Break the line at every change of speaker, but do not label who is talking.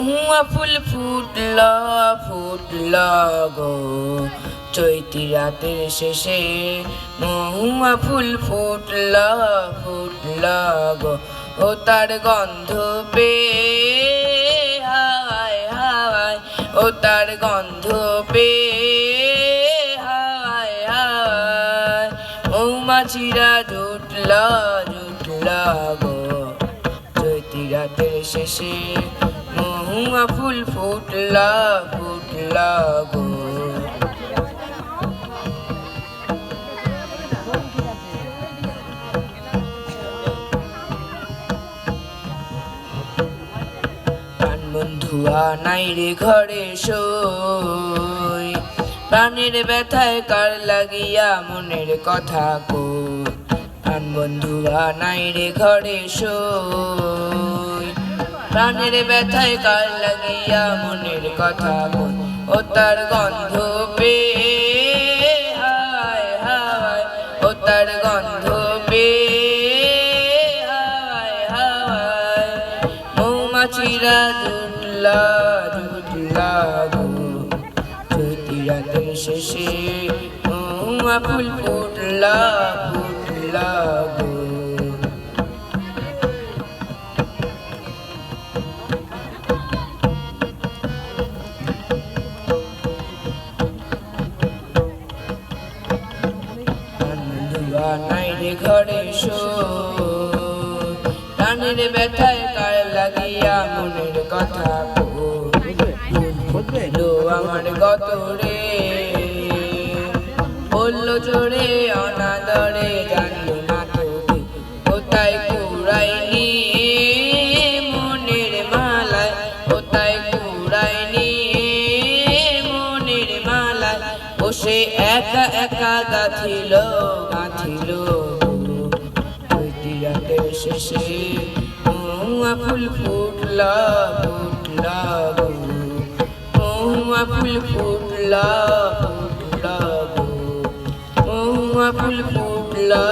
ফুল ফুটলা ফুটলা গো চৈতি রাতের শেষে মহুয়া ফুল ফুটলা ফুটলা গো ও তার গন্ধ পেয়ে হাওয়ায় হাওয়ায় ও তার গন্ধ পেয়ে হাওয়ায় হাওয়ায় মৌমাছিরা জুটলা জুটলা গো চৈতি রাতের শেষে মহুয়া ফুল ফুটলা ফুটলা গো বন্ধুয়া নাই রে ঘরে সই প্রাণের ব্যথায় কার লাগিয়া মনের কথা কই প্রাণ বন্ধুয়া নাই রে ঘরে সই প্রাণের ব্যথায় কার লাগিয়া মনের কথা কই ও তার গন্ধ পেয়ে হাওয়ায় হাওয়ায় ও তার গন্ধ পেয়ে হাওয়ায় হাওয়ায় মৌমাছিরা জুটলা জুটলা গো চৈতি রাতের শেষে মহুয়া ফুল ফুটলা ফুটলা গো নাই রে ঘরে সই প্রাণের ব্যথায় কার লাগিয়া মনের কথা ফুটলো আমার গতরে বললো জোরে অনাদরে জানলো না তোকে কোথায় কুড়াইনি মনের মালায় কোথায় কুড়াইনি মনের মালায় বসে একা একা গাঁথিল গাঁথিল চৈতি রাতের শেষে মহুয়া ফুল ফুটলা ফুটলা গো মহুয়া ফুল ফুটলা ফুটলা গো মহুয়া ফুল ফুটলা